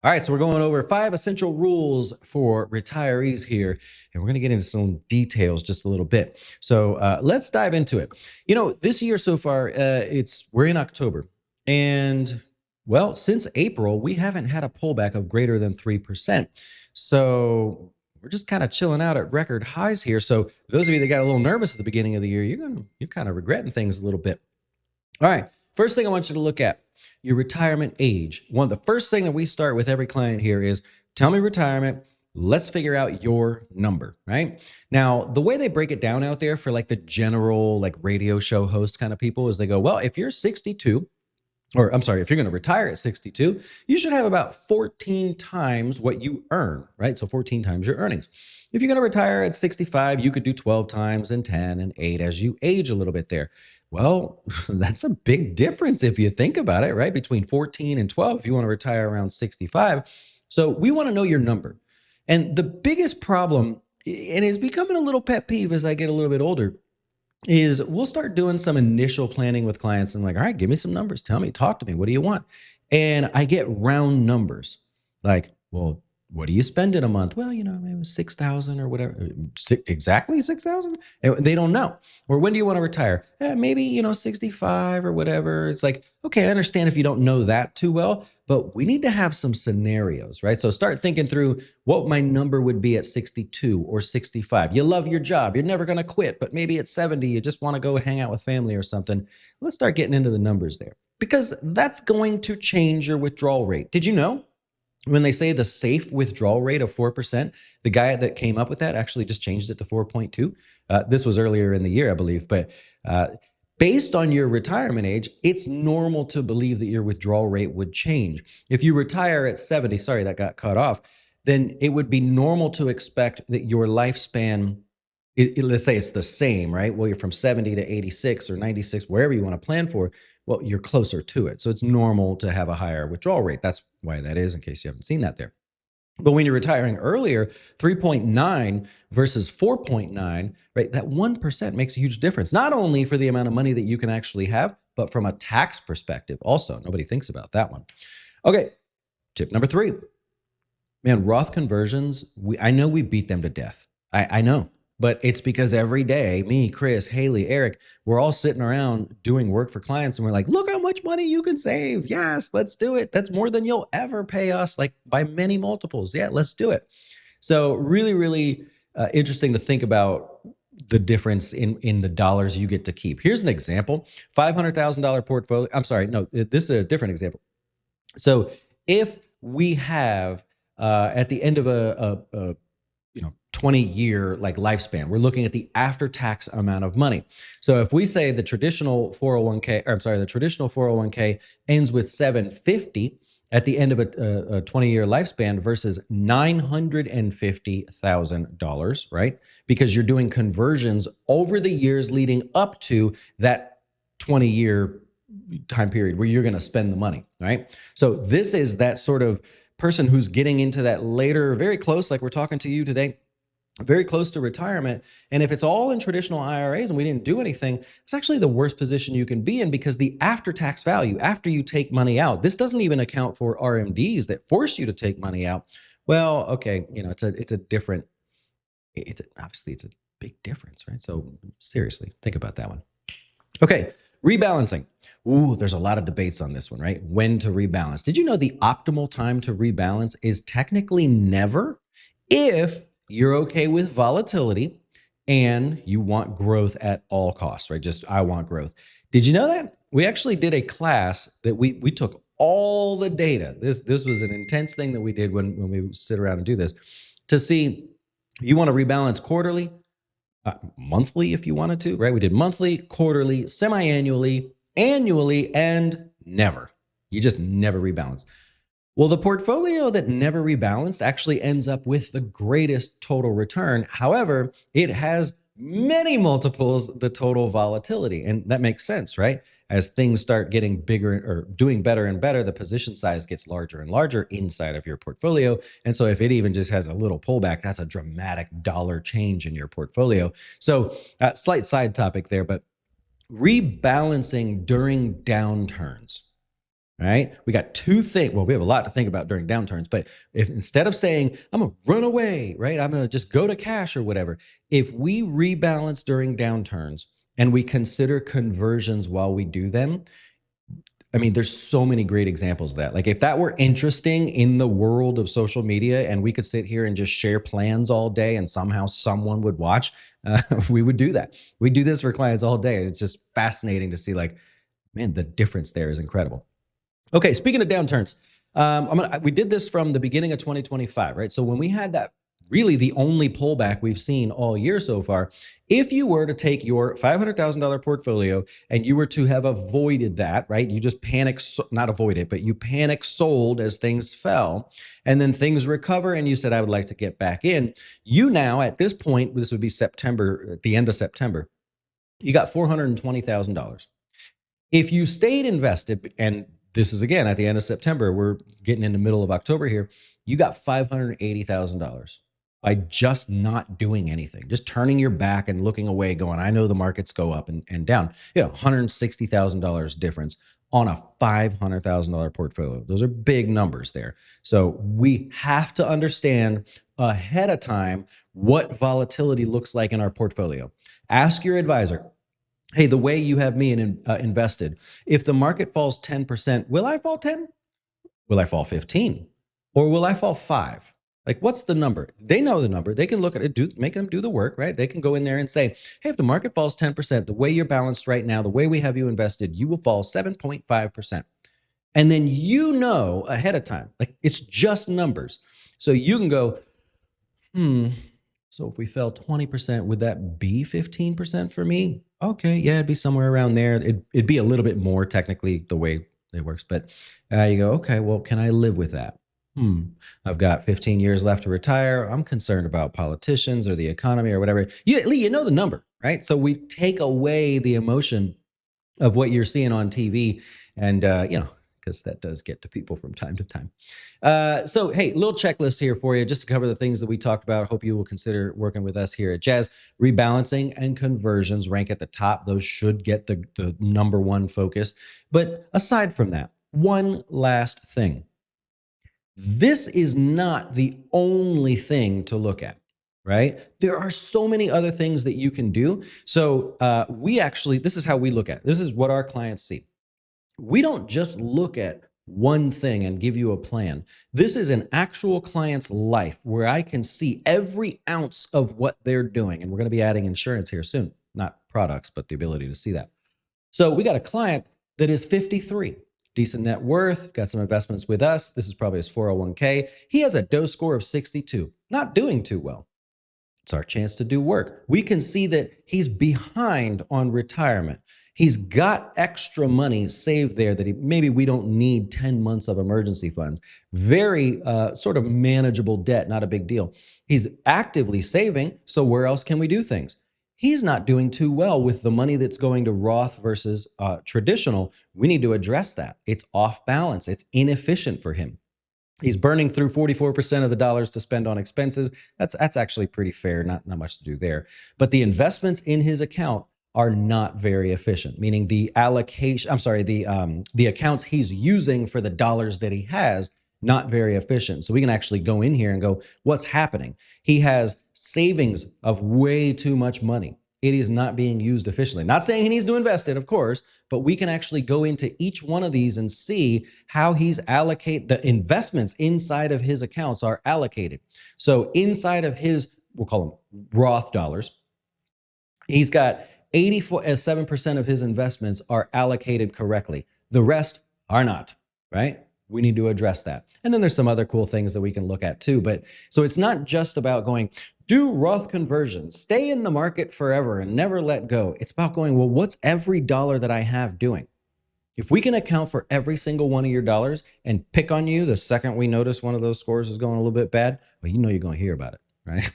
All right, so we're going over 5 essential rules for retirees here, and we're going to get into some details just a little bit. So let's dive into it. This year so far, we're in October, and well, since April, we haven't had a pullback of greater than 3%. So we're just kind of chilling out at record highs here. So those of you that got a little nervous at the beginning of the year, you're kind of regretting things a little bit. All right. First thing I want you to look at your retirement age. One of the first thing that we start with every client here is tell me retirement. Let's figure out your number, right? Now, the way they break it down out there for like the general like radio show host kind of people is they go, well, if you're 62, or I'm sorry, if you're going to retire at 62, you should have about 14 times what you earn, right? So 14 times your earnings. If you're going to retire at 65, you could do 12 times and 10 and 8 as you age a little bit there. Well, that's a big difference if you think about it, right? Between 14 and 12, if you want to retire around 65. So we want to know your number. And the biggest problem, and it's becoming a little pet peeve as I get a little bit older, is we'll start doing some initial planning with clients and like, all right, give me some numbers. Tell me, talk to me. What do you want? And I get round numbers like, well, what do you spend in a month? Well, maybe 6,000 or whatever. Exactly 6,000? They don't know. Or when do you want to retire? Maybe, 65 or whatever. It's like, okay, I understand if you don't know that too well, but we need to have some scenarios, right? So start thinking through what my number would be at 62 or 65. You love your job. You're never going to quit, but maybe at 70, you just want to go hang out with family or something. Let's start getting into the numbers there because that's going to change your withdrawal rate. Did you know? When they say the safe withdrawal rate of 4%, the guy that came up with that actually just changed it to 4.2. This was earlier in the year, I believe. But based on your retirement age, it's normal to believe that your withdrawal rate would change. If you retire at 70, sorry, that got cut off, then it would be normal to expect that your lifespan, let's say it's the same, right? Well, you're from 70 to 86 or 96, wherever you want to plan for. Well, you're closer to it. So it's normal to have a higher withdrawal rate. That's why that is, in case you haven't seen that there. But when you're retiring earlier, 3.9 versus 4.9, right? That 1% makes a huge difference, not only for the amount of money that you can actually have, but from a tax perspective also. Nobody thinks about that one. Okay, tip number 3. Man, Roth conversions, I know we beat them to death. I know. But it's because every day, me, Chris, Haley, Eric, we're all sitting around doing work for clients and we're like, look how much money you can save. Yes, let's do it. That's more than you'll ever pay us, like by many multiples. Yeah, let's do it. So really, really interesting to think about the difference in the dollars you get to keep. Here's an example, $500,000 portfolio. I'm sorry, no, this is a different example. So if we have at the end of a 20-year like lifespan, we're looking at the after-tax amount of money. So if we say the traditional 401k ends with 750 at the end of a 20-year lifespan versus $950,000, right? Because you're doing conversions over the years leading up to that 20-year time period where you're going to spend the money, right? So this is that sort of person who's getting into that later, very close, like we're talking to you today, very close to retirement. And if it's all in traditional IRAs and we didn't do anything, it's actually the worst position you can be in because the after-tax value, after you take money out, this doesn't even account for RMDs that force you to take money out. Well, okay, obviously it's a big difference, right? So seriously, think about that one. Okay, rebalancing. Ooh, there's a lot of debates on this one, right? When to rebalance. Did you know the optimal time to rebalance is technically never if you're okay with volatility and you want growth at all costs, right? Just, I want growth. Did you know that? We actually did a class that we took all the data. This was an intense thing that we did when we sit around and do this to see you want to rebalance quarterly, monthly if you wanted to, right? We did monthly, quarterly, semi-annually, annually, and never. You just never rebalance. Well, the portfolio that never rebalanced actually ends up with the greatest total return. However, it has many multiples the total volatility. And that makes sense, right? As things start getting bigger or doing better and better, the position size gets larger and larger inside of your portfolio. And so if it even just has a little pullback, that's a dramatic dollar change in your portfolio. So slight side topic there, but rebalancing during downturns. right? We got two things. Well, we have a lot to think about during downturns, but if instead of saying, I'm going to run away, right? I'm going to just go to cash or whatever. If we rebalance during downturns and we consider conversions while we do them, I mean, there's so many great examples of that. Like if that were interesting in the world of social media and we could sit here and just share plans all day and somehow someone would watch, we would do that. We do this for clients all day. It's just fascinating to see like, man, the difference there is incredible. Okay, speaking of downturns, we did this from the beginning of 2025, right? So when we had that, really the only pullback we've seen all year so far, if you were to take your $500,000 portfolio and you were to have avoided that, right? You just not avoid it, but you panic sold as things fell, and then things recover and you said, I would like to get back in. You now, at this point, this would be September, at the end of September, you got $420,000. If you stayed invested, and this is again at the end of September, we're getting in the middle of October here, you got $580,000 by just not doing anything, just turning your back and looking away, going, I know the markets go up and down. You know, $160,000 difference on a $500,000 portfolio. Those are big numbers there. So we have to understand ahead of time what volatility looks like in our portfolio. Ask your advisor, hey, the way you have me invested, if the market falls 10%, will I fall 10? Will I fall 15? Or will I fall 5? Like, what's the number? They know the number. They can look at it, make them do the work, right? They can go in there and say, hey, if the market falls 10%, the way you're balanced right now, the way we have you invested, you will fall 7.5%. And then you know ahead of time, like it's just numbers. So you can go, so if we fell 20%, would that be 15% for me? Okay, yeah, it'd be somewhere around there. It'd be a little bit more technically the way it works, but you go, okay, well, can I live with that? I've got 15 years left to retire. I'm concerned about politicians or the economy or whatever. You know the number, right? So we take away the emotion of what you're seeing on TV and, because that does get to people from time to time. So, hey, little checklist here for you just to cover the things that we talked about. Hope you will consider working with us here at Jazz. Rebalancing and conversions rank at the top. Those should get the number one focus. But aside from that, one last thing. This is not the only thing to look at, right? There are so many other things that you can do. So this is how we look at it. This is what our clients see. We don't just look at one thing and give you a plan. This is an actual client's life where I can see every ounce of what they're doing. And we're going to be adding insurance here soon, not products, but the ability to see that. So we got a client that is 53. Decent net worth, got some investments with us. This is probably his 401k. He has a DOE score of 62, not doing too well. It's our chance to do work. We can see that he's behind on retirement. He's got extra money saved there that maybe we don't need 10 months of emergency funds. Very sort of manageable debt, not a big deal. He's actively saving, so where else can we do things? He's not doing too well with the money that's going to Roth versus traditional. We need to address that. It's off balance. It's inefficient for him. He's burning through 44% of the dollars to spend on expenses. That's actually pretty fair. Not much to do there. But the investments in his account are not very efficient, meaning the allocation, the accounts he's using for the dollars that he has, not very efficient. So we can actually go in here and go, what's happening? He has savings of way too much money. It is not being used efficiently. Not saying he needs to invest it, of course, but we can actually go into each one of these and see how he's the investments inside of his accounts are allocated. So inside of his, we'll call them Roth dollars, he's got 87% of his investments are allocated correctly. The rest are not, right? We need to address that. And then there's some other cool things that we can look at too. But so it's not just about going, do Roth conversions, stay in the market forever and never let go. It's about going, well, what's every dollar that I have doing? If we can account for every single one of your dollars and pick on you the second we notice one of those scores is going a little bit bad, well, you know you're going to hear about it, right?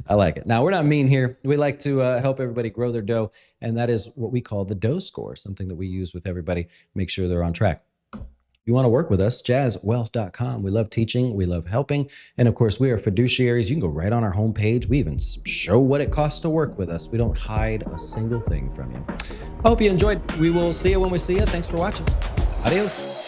I like it. Now, we're not mean here. We like to help everybody grow their dough, and that is what we call the DOE score, something that we use with everybody, make sure they're on track. You want to work with us, jazzwealth.com. We love teaching. We love helping. And of course, we are fiduciaries. You can go right on our homepage. We even show what it costs to work with us. We don't hide a single thing from you. I hope you enjoyed. We will see you when we see you. Thanks for watching. Adios.